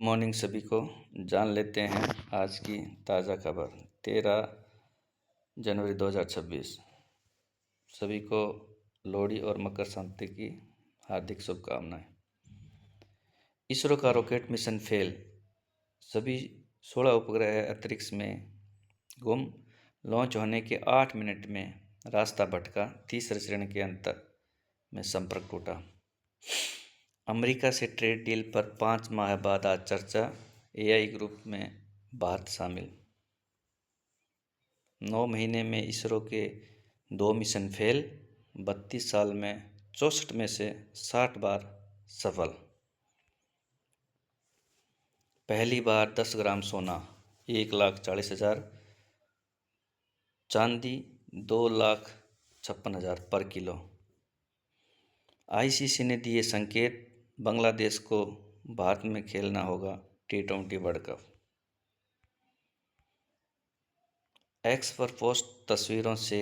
Morning सभी को। जान लेते हैं आज की ताज़ा खबर 13 जनवरी 2026। सभी को लोहड़ी और मकर संक्रांति की हार्दिक शुभकामनाएं। इसरो का रॉकेट मिशन फेल, सभी 16 उपग्रह अंतरिक्ष में गुम। लॉन्च होने के 8 मिनट में रास्ता भटका, तीसरे श्रेणी के अंतर में संपर्क टूटा। अमेरिका से ट्रेड डील पर 5 माह बाद आज चर्चा, एआई ग्रुप में भारत शामिल। 9 महीने में इसरो के 2 मिशन फेल, 32 साल में 64 में से 60 बार सफल। पहली बार 10 ग्राम सोना 1,40,000, चांदी 2,56,000 पर किलो। आईसीसी ने दिए संकेत, बांग्लादेश को भारत में खेलना होगा T20 वर्ल्ड कप। एक्स पर पोस्ट तस्वीरों से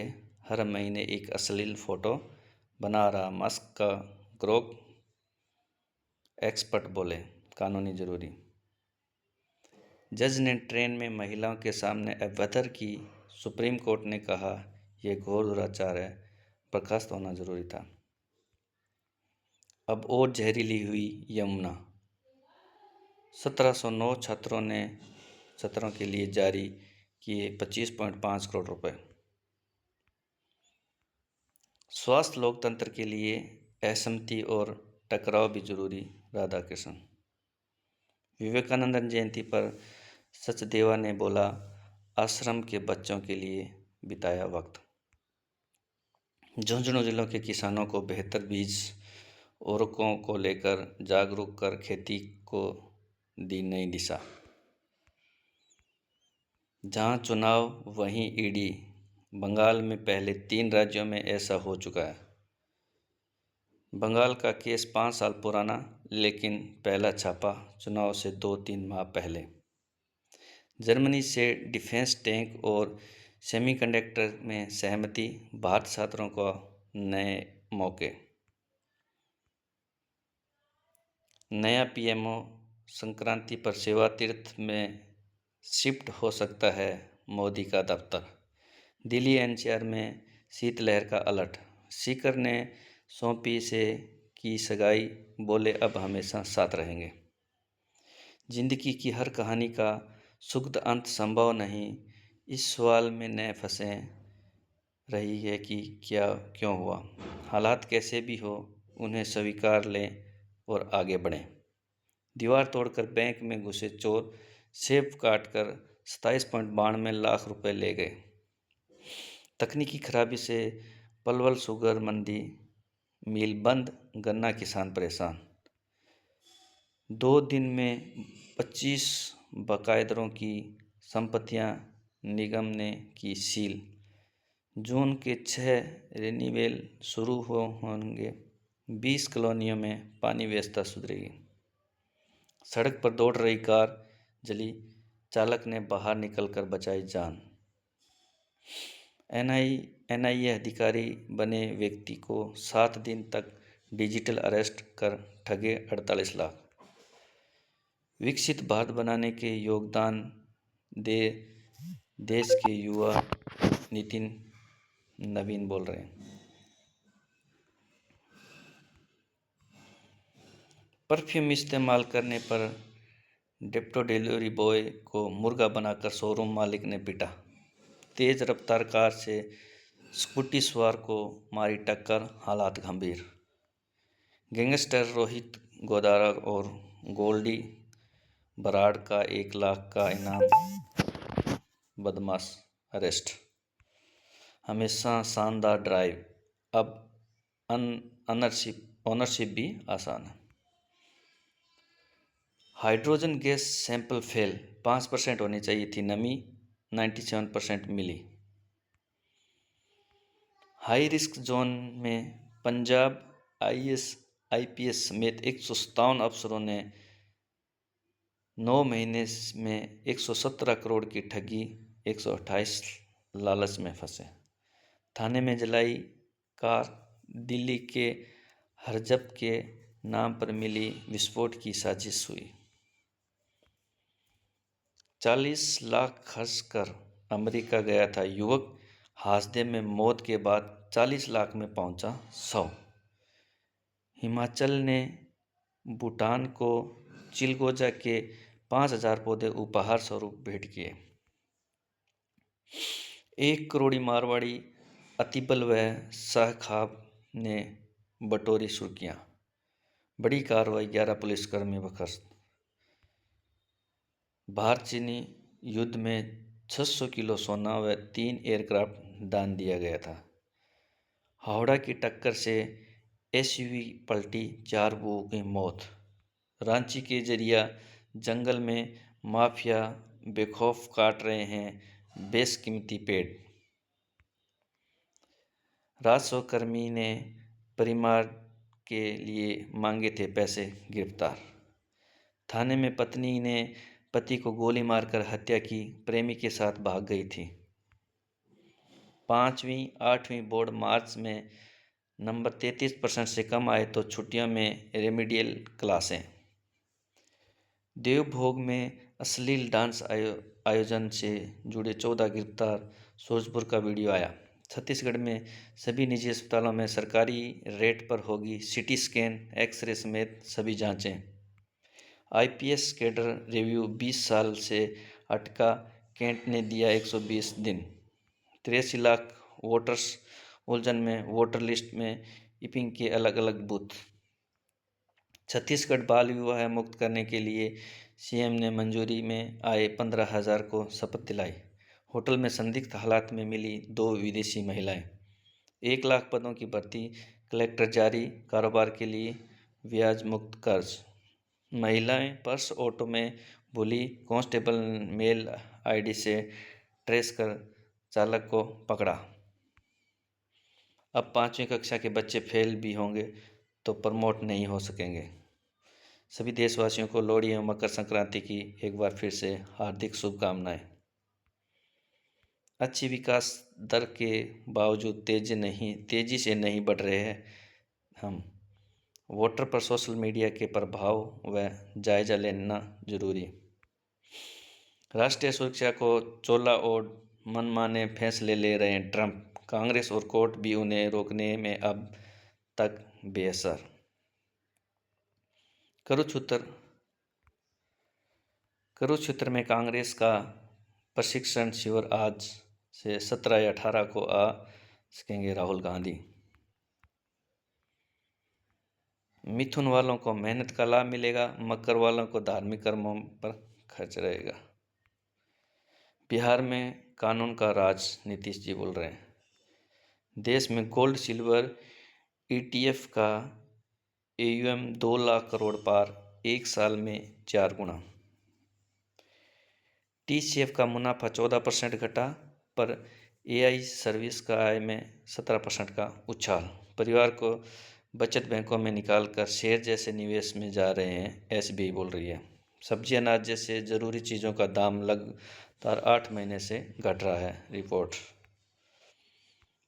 हर महीने एक अश्लील फोटो बना रहा मस्क का ग्रोक, एक्सपर्ट बोले कानूनी जरूरी। जज ने ट्रेन में महिलाओं के सामने अभद्र की, सुप्रीम कोर्ट ने कहा यह घोर दुराचार है, बर्खास्त होना जरूरी था। अब और जहरीली हुई यमुना, 1709 छात्रों के लिए जारी किए 25.5 करोड़ रुपए। स्वास्थ्य लोकतंत्र के लिए असहमति और टकराव भी जरूरी, राधाकृष्णन। विवेकानंद जयंती पर सचदेवा ने बोला, आश्रम के बच्चों के लिए बिताया वक्त। झुंझुनू जिलों के किसानों को बेहतर बीज, उर्वरकों को लेकर जागरूक कर खेती को दी नई दिशा। जहां चुनाव वहीं ईडी, बंगाल में पहले 3 राज्यों में ऐसा हो चुका है। बंगाल का केस 5 साल पुराना, लेकिन पहला छापा चुनाव से 2-3 माह पहले। जर्मनी से डिफेंस टैंक और सेमीकंडक्टर में सहमति, भारत छात्रों को नए मौके। नया पीएमओ, संक्रांति पर सेवा तीर्थ में शिफ्ट हो सकता है मोदी का दफ्तर। दिल्ली एनसीआर में शीतलहर का अलर्ट, सीकर ने सौंपी से की सगाई, बोले अब हमेशा साथ रहेंगे। जिंदगी की हर कहानी का सुखद अंत संभव नहीं, इस सवाल में न फंसे रही है कि क्या क्यों हुआ। हालात कैसे भी हो, उन्हें स्वीकार लें और आगे बढ़ें। दीवार तोड़कर बैंक में घुसे चोर, सेब काटकर 27.92 लाख रुपए ले गए। तकनीकी खराबी से पलवल शुगर मंडी मिल बंद, गन्ना किसान परेशान। 2 दिन में 25 बकायेदारों की संपत्तियां निगम ने की सील। जून के 6 रिन्यूअल शुरू होंगे, 20 कॉलोनियों में पानी व्यवस्था सुधरेगी। सड़क पर दौड़ रही कार जली, चालक ने बाहर निकलकर बचाई जान। एनआईए अधिकारी बने व्यक्ति को 7 दिन तक डिजिटल अरेस्ट कर ठगे 48 लाख। विकसित भारत बनाने के योगदान दे देश के युवा, नितिन नवीन बोल रहे हैं। परफ्यूम इस्तेमाल करने पर डेप्टो डिलीवरी बॉय को मुर्गा बनाकर शोरूम मालिक ने पीटा। तेज रफ्तार कार से स्कूटी सवार को मारी टक्कर, हालात गंभीर। गैंगस्टर रोहित गोदारा और गोल्डी बराड़ का 1 लाख का इनाम बदमाश अरेस्ट। हमेशा शानदार ड्राइव, अब ओनरशिप भी आसान है। हाइड्रोजन गैस सैंपल फेल, 5% होनी चाहिए थी नमी, 97% मिली। हाई रिस्क जोन में पंजाब आईपीएस समेत 157 अफसरों ने 9 महीने में 117 करोड़ की ठगी, 128 लालच में फंसे। थाने में जलाई कार, दिल्ली के हरजब के नाम पर मिली, विस्फोट की साजिश हुई। 40 लाख खर्च कर अमेरिका गया था युवक, हादसे में मौत के बाद 40 लाख में पहुंचा 100। हिमाचल ने भूटान को चिलगोजा के 5000 पौधे उपहार स्वरूप भेंट किए। 1 करोड़ी मारवाड़ी अतिबल व साहखाब ने बटोरी सुर्खियां। बड़ी कार्रवाई, 11 पुलिसकर्मी बर्खास्त। भारत चीनी युद्ध में 600 किलो सोना व 3 एयरक्राफ्ट दान दिया गया था। हावड़ा की टक्कर से एसयूवी पलटी, 4 लोगों की मौत। रांची के जरिया जंगल में माफिया बेखौफ काट रहे हैं बेशकीमती पेड़। राजस्व कर्मी ने परिवार के लिए मांगे थे पैसे, गिरफ्तार। थाने में पत्नी ने पति को गोली मारकर हत्या की, प्रेमी के साथ भाग गई थी। 5वीं 8वीं बोर्ड मार्च में नंबर 33% से कम आए तो छुट्टियों में रेमिडियल क्लासें। देवभोग में अश्लील डांस आयोजन से जुड़े 14 गिरफ्तार, सूरजपुर का वीडियो आया। छत्तीसगढ़ में सभी निजी अस्पतालों में सरकारी रेट पर होगी सीटी स्कैन, एक्सरे समेत सभी जांचें। आईपीएस कैडर रिव्यू, 20 साल से अटका कैंट ने दिया 120 दिन। 83 लाख वोटर्स उलझन में, वोटर लिस्ट में ईपिंग के अलग अलग बूथ। छत्तीसगढ़ बाल विवाह मुक्त करने के लिए सीएम ने मंजूरी में आए 15,000 को शपथ दिलाई। होटल में संदिग्ध हालात में मिली 2 विदेशी महिलाएं। 1 लाख पदों की भर्ती, कलेक्टर जारी, कारोबार के लिए ब्याज मुक्त कर्ज। महिलाएं पर्स ऑटो में भूली, कांस्टेबल मेल आईडी से ट्रेस कर चालक को पकड़ा। अब 5वीं कक्षा के बच्चे फेल भी होंगे तो प्रमोट नहीं हो सकेंगे। सभी देशवासियों को लोहड़ी एवं मकर संक्रांति की एक बार फिर से हार्दिक शुभकामनाएं। अच्छी विकास दर के बावजूद तेजी से नहीं बढ़ रहे हैं हम। वोटर पर सोशल मीडिया के प्रभाव व जायजा लेना जरूरी। राष्ट्रीय सुरक्षा को चोला और मनमाने फैसले ले रहे हैं ट्रंप। कांग्रेस और कोर्ट भी उन्हें रोकने में अब तक बेअसर। कुरुक्षेत्र में कांग्रेस का प्रशिक्षण शिविर, आज से 17 या 18 को आ सकेंगे राहुल गांधी। मिथुन वालों को मेहनत का लाभ मिलेगा, मकर वालों को धार्मिक कर्मों पर खर्च रहेगा। बिहार में कानून का राज, नीतीश जी बोल रहे हैं। देश में गोल्ड सिल्वर ईटीएफ का एयूएम 2 लाख करोड़ पार, 1 साल में 4 गुना। टीसीएफ का मुनाफा 14% घटा, पर एआई सर्विस का आय में 17% का उछाल। परिवार को बचत बैंकों में निकालकर शेयर जैसे निवेश में जा रहे हैं, एसबीआई बोल रही है। सब्जी अनाज जैसे जरूरी चीज़ों का दाम लगातार 8 महीने से घट रहा है, रिपोर्ट।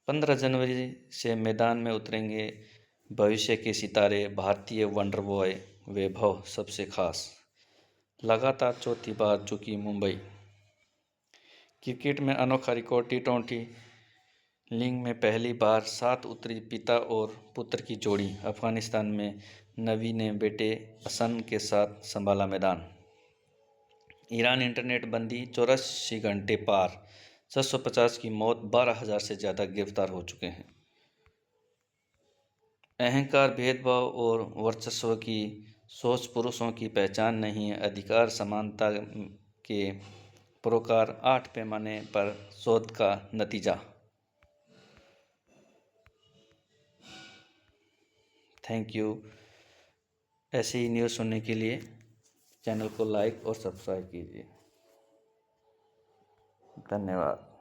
15 जनवरी से मैदान में उतरेंगे भविष्य के सितारे, भारतीय वंडर बॉय वैभव सबसे खास। लगातार 4थी बार चुकी मुंबई। क्रिकेट में अनोखा रिकॉर्ड, टी20 लीग में पहली बार 7 उतरी पिता और पुत्र की जोड़ी। अफगानिस्तान में नबी ने बेटे असन के साथ संभाला मैदान। ईरान इंटरनेट बंदी 84 घंटे पार, 650 की मौत, 12,000 से ज़्यादा गिरफ्तार हो चुके हैं। अहंकार, भेदभाव और वर्चस्व की सोच पुरुषों की पहचान नहीं है। अधिकार समानता के प्रोकार, 8 पैमाने पर शोध का नतीजा। Thank you. ऐसे ही न्यूज़ सुनने के लिए चैनल को लाइक और सब्सक्राइब कीजिए। धन्यवाद।